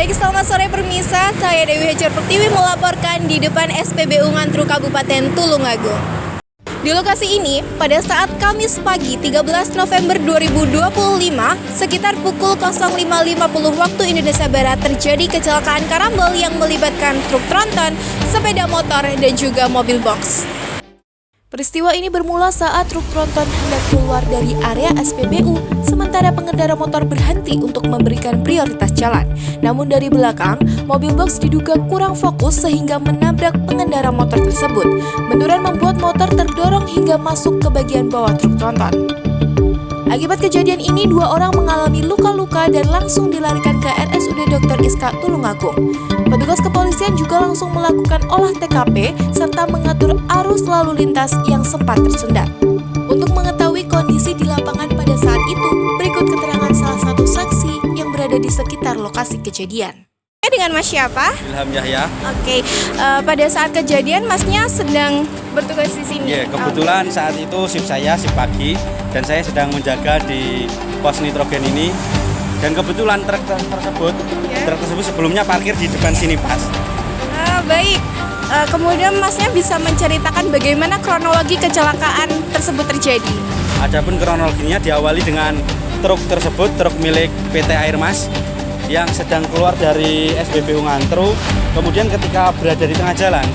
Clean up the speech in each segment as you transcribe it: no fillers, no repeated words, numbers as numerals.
Baik, selamat sore Permisa. Saya Dewi Hajar Pertiwi melaporkan di depan SPBU Ngantru Kabupaten Tulungagung. Di lokasi ini, pada saat Kamis pagi 13 November 2025, sekitar pukul 05.50 waktu Indonesia Barat terjadi kecelakaan karambol yang melibatkan truk tronton, sepeda motor, dan juga mobil box. Peristiwa ini bermula saat truk tronton hendak keluar dari area SPBU, sementara pengendara motor berhenti untuk memberikan prioritas jalan. Namun dari belakang, mobil box diduga kurang fokus sehingga menabrak pengendara motor tersebut. Benturan membuat motor terdorong hingga masuk ke bagian bawah truk tronton. Akibat kejadian ini, 2 orang mengalami luka-luka dan langsung dilarikan ke RSUD Dr. Iska Tulungagung. Petugas kepolisian juga langsung melakukan olah TKP serta mengatur arus lalu lintas yang sempat tersendat. Untuk mengetahui kondisi di lapangan pada saat itu, berikut keterangan salah satu saksi yang berada di sekitar lokasi kejadian. Dengan Mas siapa? Ilham Yahya. Oke, pada saat kejadian Masnya sedang bertugas di sini? Iya, kebetulan saat itu shift saya, shift pagi, dan saya sedang menjaga di pos nitrogen ini. Dan kebetulan truk tersebut sebelumnya parkir di depan sini pas. Baik, kemudian Masnya bisa menceritakan bagaimana kronologi kecelakaan tersebut terjadi? Adapun kronologinya diawali dengan truk tersebut, truk milik PT Airmas yang sedang keluar dari SPBU Ngantru. Kemudian ketika berada di tengah jalan,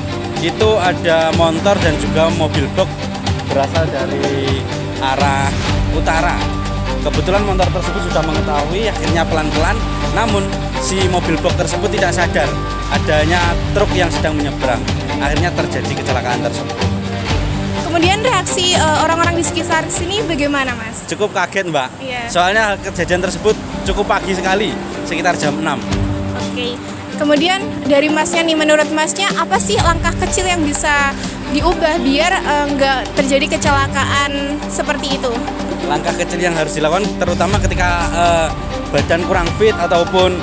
itu ada motor dan juga mobil box berasal dari arah utara. Kebetulan motor tersebut sudah mengetahui, akhirnya pelan-pelan, namun si mobil box tersebut tidak sadar adanya truk yang sedang menyeberang. Akhirnya terjadi kecelakaan tersebut. Kemudian reaksi orang-orang di sekitar sini bagaimana, Mas? Cukup kaget, Mbak. Iya. Soalnya kejadian tersebut cukup pagi sekali, sekitar jam 6. Oke. Kemudian dari Masnya nih, menurut Masnya apa sih langkah kecil yang bisa diubah biar nggak terjadi kecelakaan seperti itu? Langkah kecil yang harus dilakukan terutama ketika badan kurang fit ataupun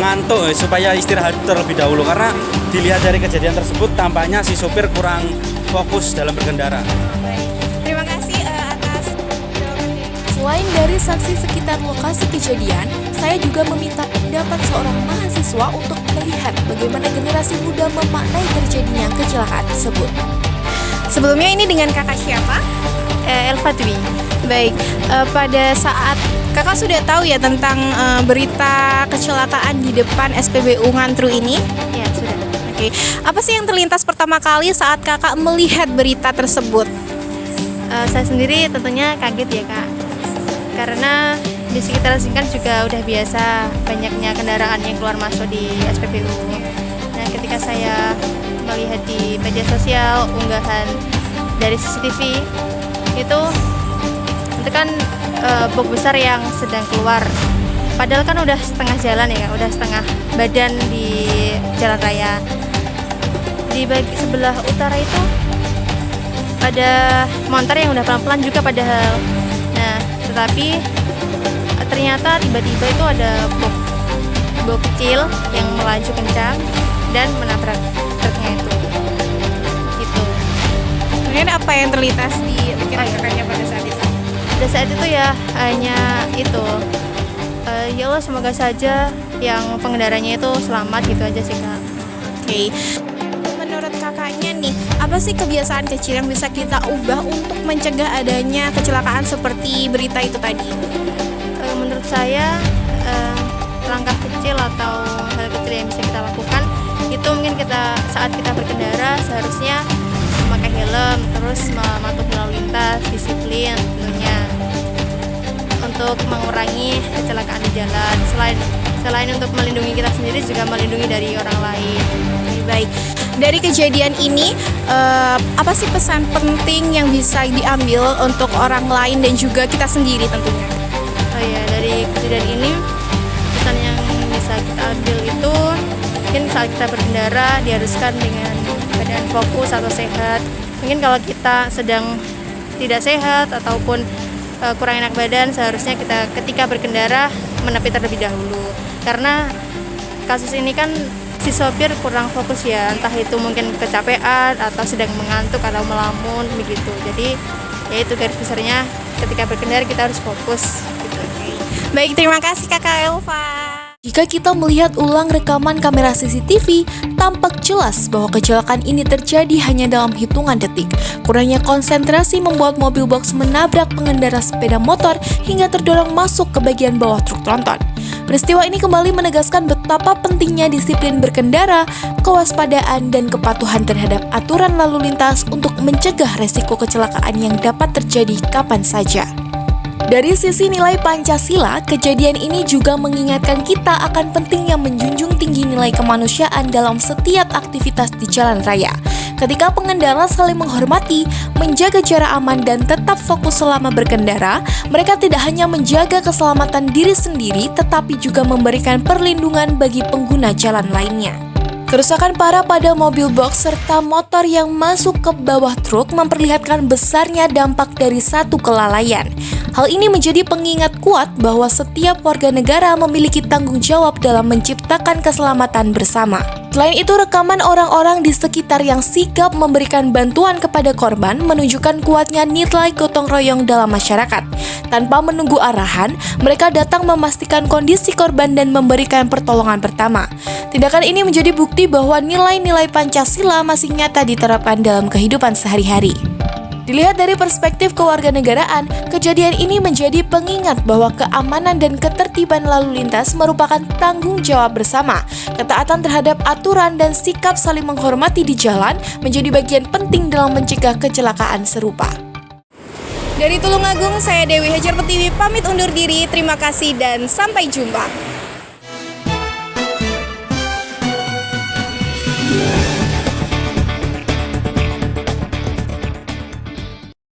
ngantuk, supaya istirahat terlebih dahulu, karena dilihat dari kejadian tersebut tampaknya si sopir kurang fokus dalam berkendara. Baik. Terima kasih atas jawabannya. Selain dari saksi sekitar lokasi kejadian, saya juga meminta pendapat seorang mahasiswa untuk melihat bagaimana generasi muda memaknai terjadinya kecelakaan tersebut. Sebelumnya ini dengan kakak siapa? Elva Dwi. Baik, pada saat kakak sudah tahu ya tentang berita kecelakaan di depan SPBU Ngantru ini? Ya, sudah. Oke, apa sih yang terlintas pertama kali saat kakak melihat berita tersebut? Saya sendiri tentunya kaget ya, Kak. Karena di sekitar sini kan juga udah biasa banyaknya kendaraan yang keluar masuk di SPBU. Nah, ketika saya melihat di media sosial unggahan dari CCTV itu kan box besar yang sedang keluar. Padahal kan udah setengah jalan ya, udah setengah badan di jalan raya. Di sebelah utara itu ada motor yang udah pelan-pelan juga padahal. Nah, tetapi ternyata tiba-tiba itu ada box kecil yang melaju kencang dan menabrak truknya itu. Gitu. Kemudian apa yang terlintas di pikiran kakaknya pada saat itu? Pada saat itu ya hanya itu, ya Allah semoga saja yang pengendaranya itu selamat, gitu aja sih, Kak. Oke. Menurut kakaknya nih, apa sih kebiasaan kecil yang bisa kita ubah untuk mencegah adanya kecelakaan seperti berita itu tadi? Menurut saya langkah kecil atau hal kecil yang bisa kita lakukan itu mungkin saat kita berkendara seharusnya memakai helm, terus mematuhi lalu lintas, disiplin tentunya untuk mengurangi kecelakaan di jalan. Selain untuk melindungi kita sendiri, juga melindungi dari orang lain. Baik, dari kejadian ini apa sih pesan penting yang bisa diambil untuk orang lain dan juga kita sendiri tentunya? Oh ya, dari kejadian ini pesan yang bisa kita ambil itu mungkin saat kita berkendara diharuskan dengan keadaan fokus atau sehat. Mungkin kalau kita sedang tidak sehat ataupun kurang enak badan, seharusnya kita ketika berkendara menepi terlebih dahulu. Karena kasus ini kan si sopir kurang fokus ya, entah itu mungkin kecapean atau sedang mengantuk atau melamun begitu. Jadi ya itu garis besarnya, ketika berkendara kita harus fokus gitu. Baik, terima kasih Kakak Elva. Jika kita melihat ulang rekaman kamera CCTV, tampak jelas bahwa kecelakaan ini terjadi hanya dalam hitungan detik. Kurangnya konsentrasi membuat mobil box menabrak pengendara sepeda motor hingga terdorong masuk ke bagian bawah truk tronton. Peristiwa ini kembali menegaskan betapa pentingnya disiplin berkendara, kewaspadaan, dan kepatuhan terhadap aturan lalu lintas untuk mencegah resiko kecelakaan yang dapat terjadi kapan saja. Dari sisi nilai Pancasila, kejadian ini juga mengingatkan kita akan pentingnya menjunjung tinggi nilai kemanusiaan dalam setiap aktivitas di jalan raya. Ketika pengendara saling menghormati, menjaga jarak aman, dan tetap fokus selama berkendara, mereka tidak hanya menjaga keselamatan diri sendiri, tetapi juga memberikan perlindungan bagi pengguna jalan lainnya. Kerusakan parah pada mobil box serta motor yang masuk ke bawah truk memperlihatkan besarnya dampak dari satu kelalaian. Hal ini menjadi pengingat kuat bahwa setiap warga negara memiliki tanggung jawab dalam menciptakan keselamatan bersama. Selain itu, rekaman orang-orang di sekitar yang sigap memberikan bantuan kepada korban menunjukkan kuatnya nilai gotong royong dalam masyarakat. Tanpa menunggu arahan, mereka datang memastikan kondisi korban dan memberikan pertolongan pertama. Tindakan ini menjadi bukti bahwa nilai-nilai Pancasila masih nyata diterapkan dalam kehidupan sehari-hari. Dilihat dari perspektif kewarganegaraan, kejadian ini menjadi pengingat bahwa keamanan dan ketertiban lalu lintas merupakan tanggung jawab bersama. Ketaatan terhadap aturan dan sikap saling menghormati di jalan menjadi bagian penting dalam mencegah kecelakaan serupa. Dari Tulungagung, saya Dewi Hajar Pertiwi pamit undur diri. Terima kasih dan sampai jumpa.